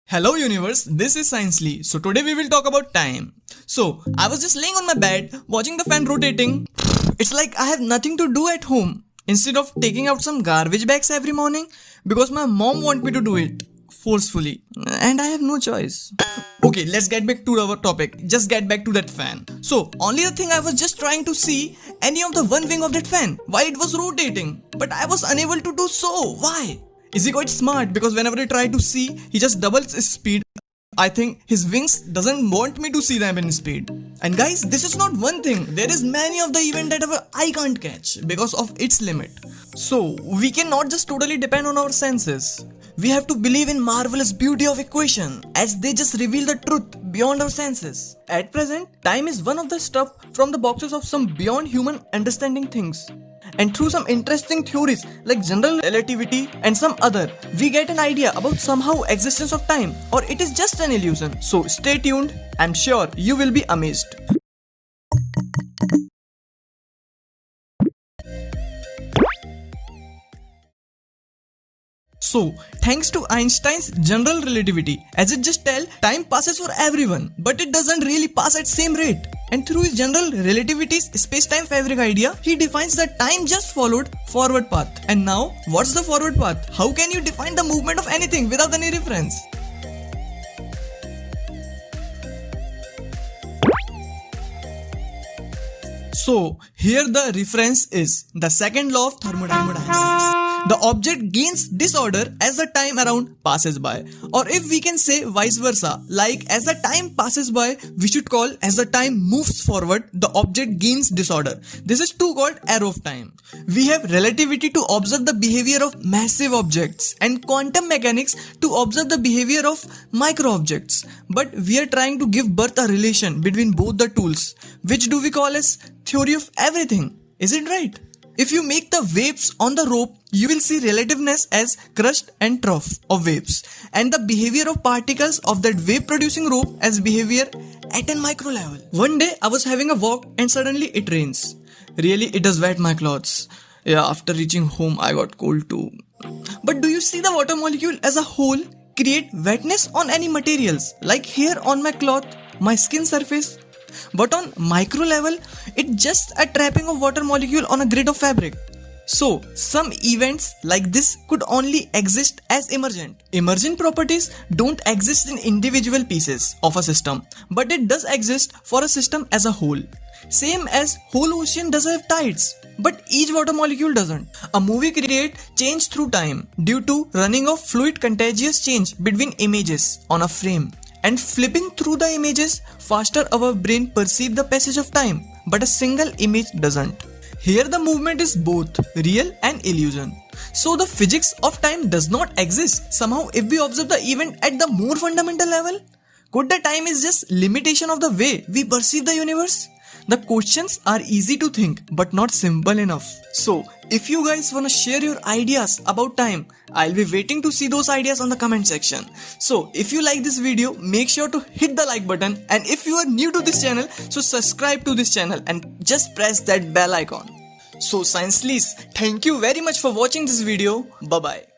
Hello universe, this is Science Lee. So today we will talk about time. So I was just laying on my bed watching the fan rotating. It's like I have nothing to do at home. Instead of taking out some garbage bags every morning because my mom wants me to do it forcefully and I have no choice. Okay, let's get back to our topic. Just get back to that fan. So only the thing I was just trying to see any of the one wing of that fan while it was rotating, but I was unable to do so. Why? Is he quite smart? Because whenever I try to see, he just doubles his speed. I think his wings doesn't want me to see them in speed. And guys, this is not one thing. There is many of the event that our eye can't catch because of its limit. So we cannot just totally depend on our senses. We have to believe in marvelous beauty of equation as they just reveal the truth beyond our senses. At present, time is one of the stuff from the boxes of some beyond human understanding things. And through some interesting theories like general relativity and some other, we get an idea about somehow existence of time, or it is just an illusion. So stay tuned, I'm sure you will be amazed. So, thanks to Einstein's general relativity, as it just tells, time passes for everyone, but it doesn't really pass at same rate. And through his general relativity's space-time fabric idea, he defines that time just followed forward path. And now, what's the forward path? How can you define the movement of anything without any reference? So, here the reference is the second law of thermodynamics. The object gains disorder as the time around passes by. Or if we can say vice versa, like as the time passes by, we should call as the time moves forward, the object gains disorder. This is too called arrow of time. We have relativity to observe the behavior of massive objects and quantum mechanics to observe the behavior of micro objects. But we are trying to give birth a relation between both the tools, which do we call as theory of everything. Is it right? If you make the waves on the rope, you will see relativeness as crust and trough of waves, and the behavior of particles of that wave producing rope as behavior at a micro level. One day I was having a walk and suddenly it rains. Really, it does wet my clothes. Yeah, after reaching home I got cold too. But do you see the water molecule as a whole create wetness on any materials, like here on my cloth, my skin surface? But on micro level, it's just a trapping of water molecule on a grid of fabric. So, some events like this could only exist as emergent. Emergent properties don't exist in individual pieces of a system, but it does exist for a system as a whole. Same as whole ocean does have tides, but each water molecule doesn't. A movie creates change through time due to running of fluid contagious change between images on a frame. And flipping through the images faster, our brain perceives the passage of time, but a single image doesn't. Here the movement is both real and illusion. So the physics of time does not exist somehow if we observe the event at the more fundamental level. Could the time is just limitation of the way we perceive the universe? The questions are easy to think but not simple enough. So if you guys wanna share your ideas about time, I'll be waiting to see those ideas on the comment section. So if you like this video, make sure to hit the like button, and if you are new to this channel, so subscribe to this channel and just press that bell icon. So Science Lees, thank you very much for watching this video. Bye bye.